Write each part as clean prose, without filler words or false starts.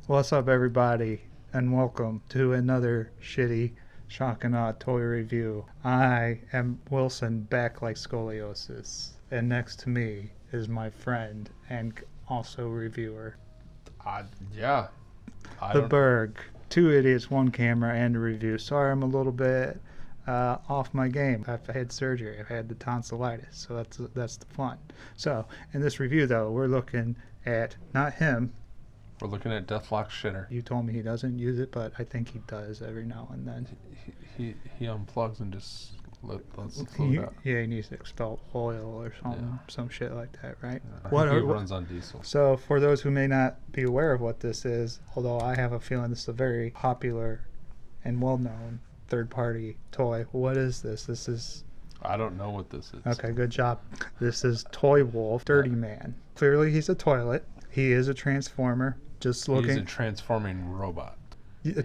What's up, everybody, and welcome to another shitty shock and awe toy review. I am Wilson, back like scoliosis, and next to me is my friend and also reviewer, the Berg. Two idiots, one camera, and a review. Sorry, I'm a little bit off my game. I've had surgery. I've had the tonsillitis, so that's the fun. So in this review, though, we're looking at not him. We're looking at Deathlock Shitter. You told me he doesn't use it, but I think he does every now and then. He unplugs and just lets it float out. Yeah, he needs to expel oil or something, some shit like that, right? He runs on diesel. So for those who may not be aware of what this is, although I have a feeling this is a very popular and well-known third-party toy, what is this? This is... I don't know what this is. Okay, good job. This is ToyWolf Dirty Man. Clearly he's a toilet. He is a transformer. Just looking. He's a transforming robot.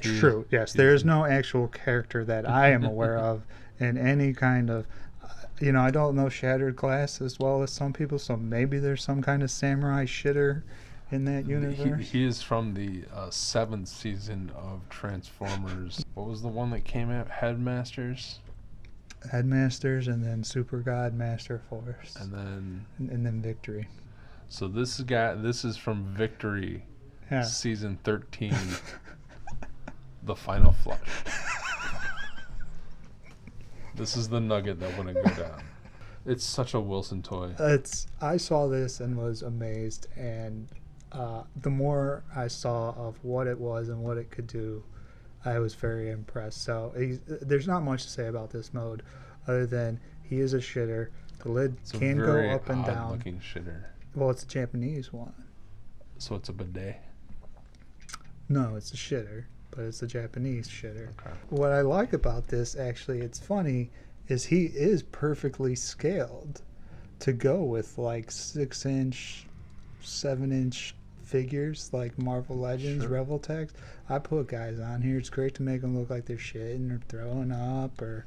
True, yes. There is no actual character that I am aware of in any kind of... I don't know Shattered Glass as well as some people, so maybe there's some kind of samurai shitter in that universe. He is from the 7th season of Transformers. What was the one that came out? Headmasters, and then Super God Master Force. And then Victory. So this is from Victory, season 13, The Final Flush. This is the nugget that wouldn't go down. It's such a Wilson toy. I saw this and was amazed, and the more I saw of what it was and what it could do, I was very impressed. So there's not much to say about this mode other than he is a shitter. The lid can go up and down. Looking shitter. Well, it's a Japanese one. So it's a bidet? No, it's a shitter, but it's a Japanese shitter. Okay. What I like about this, actually, it's funny, is he is perfectly scaled to go with like 6-inch, 7-inch figures like Marvel Legends, Sure. Revoltex. I put guys on here. It's great to make them look like they're shitting or throwing up or,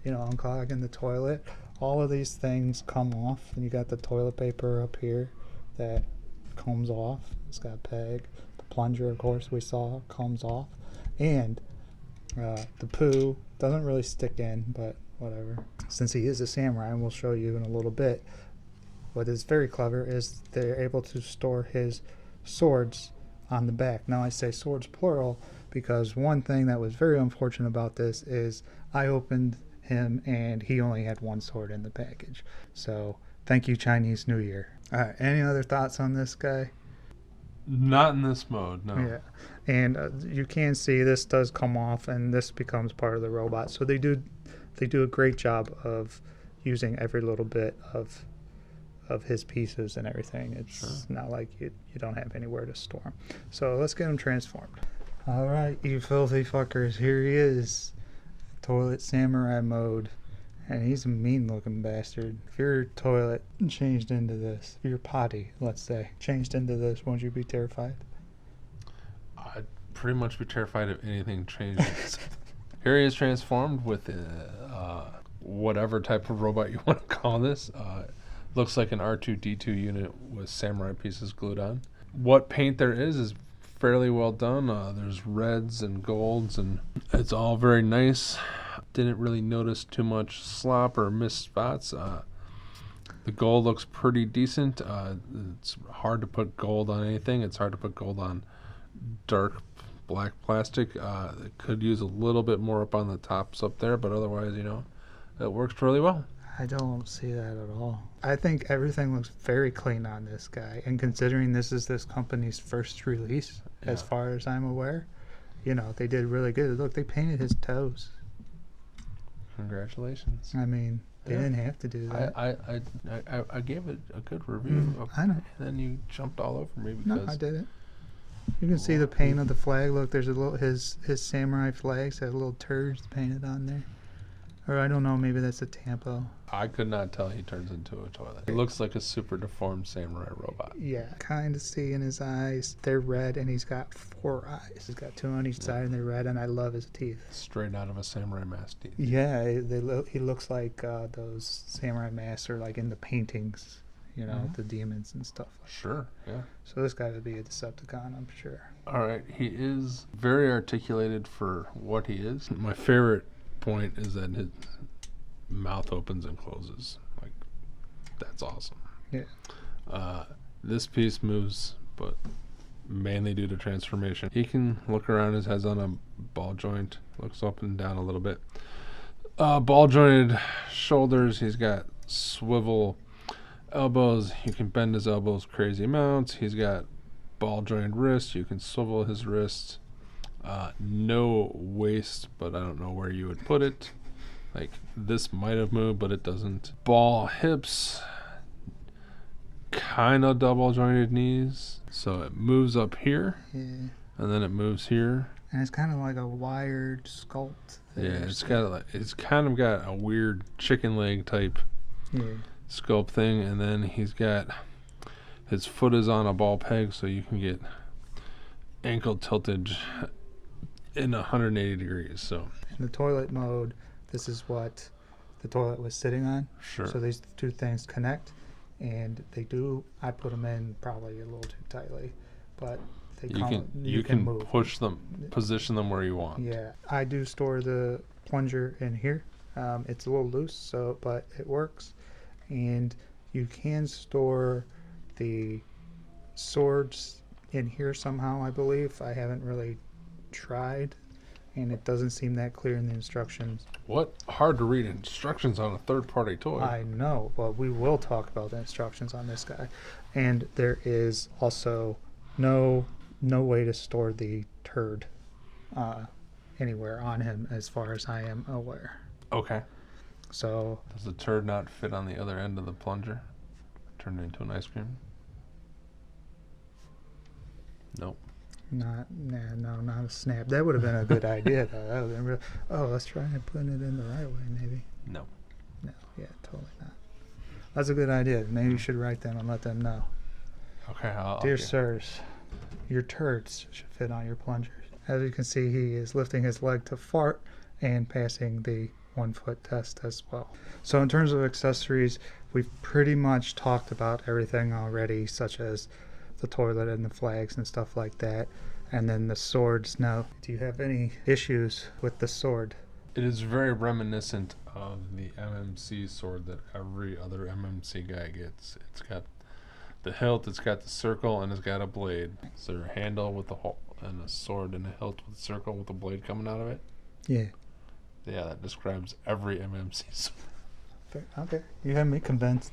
unclogging the toilet. All of these things come off, and you got the toilet paper up here that comes off. It's got a peg. The plunger, of course, we saw comes off. And the poo doesn't really stick in, but whatever. Since he is a samurai, and we'll show you in a little bit, what is very clever is they're able to store his swords on the back. Now I say swords plural because one thing that was very unfortunate about this is I opened him and he only had one sword in the package. So thank you, Chinese New Year. All right, any other thoughts on this guy? Not in this mode, no. Yeah, and you can see this does come off and this becomes part of the robot. So they do a great job of using every little bit of his pieces and everything. It's not like you don't have anywhere to store him. So let's get him transformed. All right, you filthy fuckers, here he is. Toilet samurai mode. And he's a mean looking bastard. If your toilet changed into this, if your potty, let's say, changed into this, won't you be terrified? I'd pretty much be terrified if anything changes. Here he is transformed with whatever type of robot you want to call this. Looks like an R2-D2 unit with samurai pieces glued on. What paint there is fairly well done. There's reds and golds, and it's all very nice. Didn't really notice too much slop or missed spots. The gold looks pretty decent. It's hard to put gold on anything. It's hard to put gold on dark black plastic. It could use a little bit more up on the tops up there, but otherwise, it works really well. I don't see that at all. I think everything looks very clean on this guy, and considering this is this company's first release, as far as I'm aware, they did really good. Look, they painted his toes. Congratulations. I mean, they didn't have to do that. I gave it a good review. I know. And then you jumped all over me because... No, I didn't. You can see the paint of the flag. Look, there's a little his samurai flags have little turds painted on there. Or I don't know, maybe that's a tampo. I could not tell he turns into a toilet. He looks like a super deformed samurai robot. Yeah, kind of see in his eyes. They're red, and he's got 4 eyes. He's got 2 on each side, and they're red, and I love his teeth. Straight out of a samurai mask teeth. Yeah, he looks like those samurai masks are like in the paintings, you know, the demons and stuff. Sure, yeah. So this guy would be a Decepticon, I'm sure. All right, he is very articulated for what he is. My favorite point is that his mouth opens and closes. Like, that's awesome. Yeah. This piece moves, but mainly due to transformation. He can look around. His head's on a ball joint. Looks up and down a little bit. Ball jointed shoulders. He's got swivel elbows. You can bend his elbows crazy amounts. He's got ball jointed wrists. You can swivel his wrists. No waist, but I don't know where you would put it. Like, this might have moved, but it doesn't. Ball hips. Kind of double jointed knees. So it moves up here. Yeah. And then it moves here. And it's kind of like a wired sculpt. Yeah, it's kind of got a weird chicken leg type sculpt thing, and then he's got his foot is on a ball peg, so you can get ankle tilted in 180 degrees. So in the toilet mode, this is what the toilet was sitting on. Sure. So these two things connect, and they do. I put them in probably a little too tightly, but you can move. Push them, position them where you want. Yeah, I do store the plunger in here. It's a little loose, but it works. And you can store the swords in here somehow, I believe. I haven't really tried, and it doesn't seem that clear in the instructions. What hard to read instructions on a third-party toy? I know, but we will talk about the instructions on this guy. And there is also no way to store the turd anywhere on him, as far as I am aware. Okay. So does the turd not fit on the other end of the plunger? Turn it into an ice cream? Nope. Not a snap. That would have been a good idea, though. That would have been real. Oh, let's try and put it in the right way, maybe. No. No, yeah, totally not. That's a good idea. Maybe you should write them and let them know. Okay. Dear sirs, your turds should fit on your plungers. As you can see, he is lifting his leg to fart and passing the 1 foot test as well. So in terms of accessories, we've pretty much talked about everything already, such as the toilet and the flags and stuff like that. And then the swords. Now, do you have any issues with the sword? It is very reminiscent of the MMC sword that every other MMC guy gets. It's got the hilt, it's got the circle, and it's got a blade. Is there a handle with a hole and a sword and a hilt with a circle with a blade coming out of it? Yeah. Yeah, that describes every MMC sword. Okay, you have me convinced.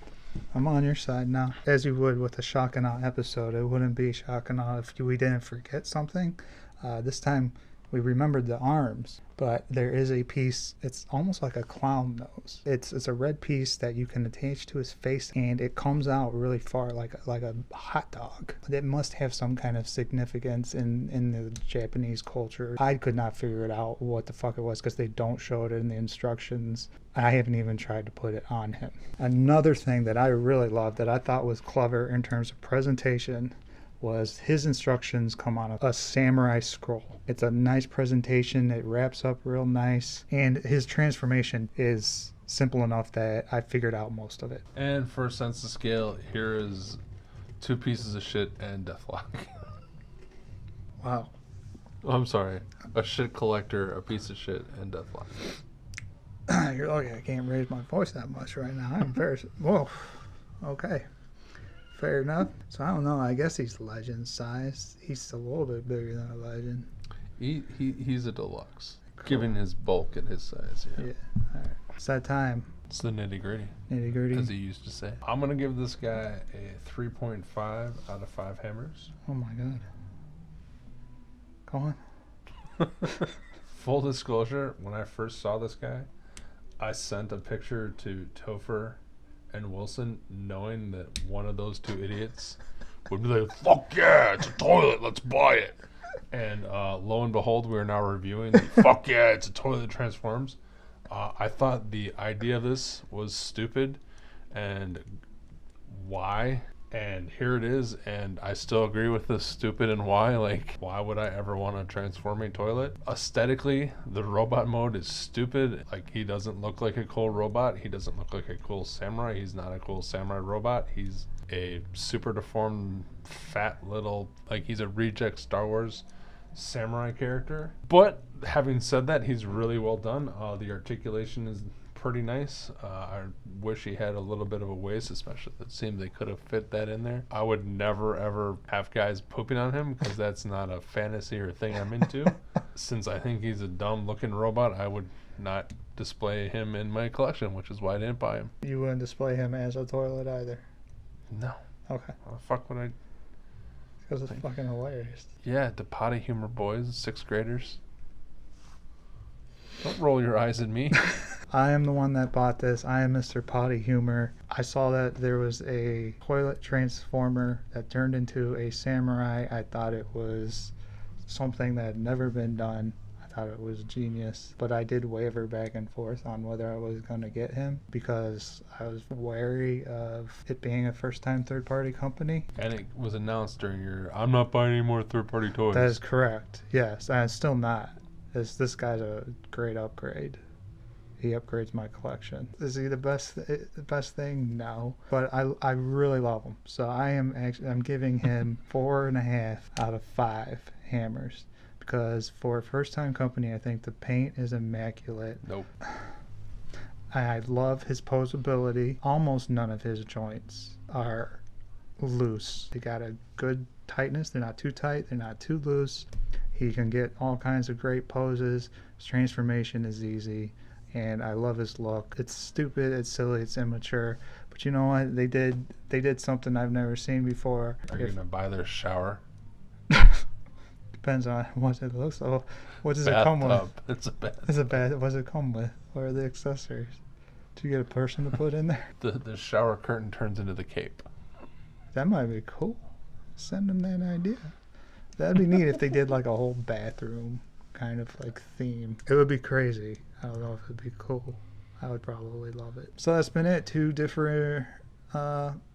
I'm on your side now. As you would with a Shock and Awe episode, it wouldn't be Shock and Awe if we didn't forget something. This time we remembered the arms, but there is a piece, it's almost like a clown nose. It's a red piece that you can attach to his face, and it comes out really far like a hot dog. It must have some kind of significance in the Japanese culture. I could not figure it out what the fuck it was, because they don't show it in the instructions. I haven't even tried to put it on him. Another thing that I really loved that I thought was clever in terms of presentation was his instructions come on a samurai scroll. It's a nice presentation. It wraps up real nice. And his transformation is simple enough that I figured out most of it. And for a sense of scale, here is 2 pieces of shit and Deathlock. Wow. I'm sorry. A shit collector, a piece of shit, and Deathlock. You're lucky I can't raise my voice that much right now. I'm embarrassed. Whoa. Okay. Fair enough. So I don't know. I guess he's legend sized. He's a little bit bigger than a legend. He's a deluxe, given his bulk and his size. Yeah. All right. It's that time. It's the nitty gritty. Nitty gritty. As he used to say. I'm gonna give this guy a 3.5 out of 5 hammers. Oh my god. Go on. Full disclosure: when I first saw this guy, I sent a picture to Topher and Wilson, knowing that one of those 2 idiots would be like, "Fuck yeah, it's a toilet, let's buy it." And lo and behold, we are now reviewing the "Fuck yeah, it's a toilet that transforms." I thought the idea of this was stupid, and why And here it is, and I still agree with the stupid and why. Like, why would I ever want to transform a toilet? Aesthetically, the robot mode is stupid. Like, he doesn't look like a cool robot. He doesn't look like a cool samurai. He's not a cool samurai robot. He's a super deformed, fat little, like, he's a reject Star Wars samurai character. But having said that, he's really well done. The articulation is pretty nice. I wish he had a little bit of a waist, especially. It seemed they could have fit that in there. I would never ever have guys pooping on him because that's not a fantasy or thing I'm into. Since I think he's a dumb looking robot, I would not display him in my collection, which is why I didn't buy him. You wouldn't display him as a toilet either. No. Okay. How the fuck would I? Because it's fucking hilarious. Yeah, the potty humor boys, 6th graders. Don't roll your eyes at me. I am the one that bought this. I am Mr. Potty Humor. I saw that there was a toilet transformer that turned into a samurai. I thought it was something that had never been done. I thought it was genius. But I did waver back and forth on whether I was going to get him because I was wary of it being a first-time third-party company. And it was announced during your, I'm not buying any more third-party toys. That is correct. Yes, and it's still not. This guy's a great upgrade. He upgrades my collection. Is he the best thing? No, but I really love him. So I'm giving him 4.5 out of 5 hammers because for a first-time company, I think the paint is immaculate. Nope. I love his posability. Almost none of his joints are loose. They got a good tightness. They're not too tight. They're not too loose. He can get all kinds of great poses. His transformation is easy. And I love his look. It's stupid, it's silly, it's immature. But you know what? They did something I've never seen before. Are you going to buy their shower? Depends on what it looks like. What does it come with? It's a bath. It's a bath. What does it come with? What are the accessories? Do you get a person to put in there? The shower curtain turns into the cape. That might be cool. Send them that idea. That'd be neat if they did like a whole bathroom kind of like theme. It would be crazy. I don't know if it'd be cool. I would probably love it. So that's been it. 2 different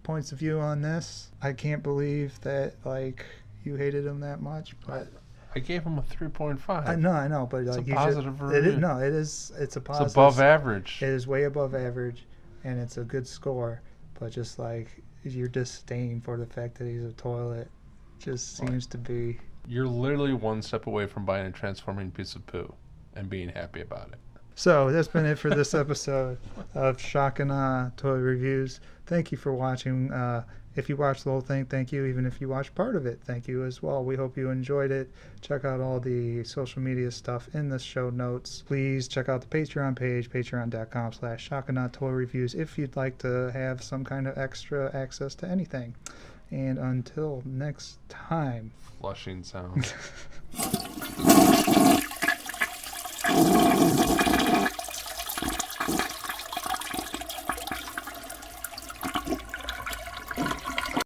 points of view on this. I can't believe that like you hated him that much, but I gave him a 3.5. I know, but It's like a positive review. It is, no, it is. It's a positive. It's above average. It is way above average, and it's a good score. But just like your disdain for the fact that he's a toilet just seems to be. You're literally one step away from buying a transforming piece of poo and being happy about it. So that's been it for this episode of Shocking Toy Reviews. Thank you for watching. If you watched the whole thing, thank you. Even if you watched part of it, thank you as well. We hope you enjoyed it. Check out all the social media stuff in the show notes. Please check out the Patreon page, patreon.com/ShockingToyReviews if you'd like to have some kind of extra access to anything. And until next time. Flushing sound.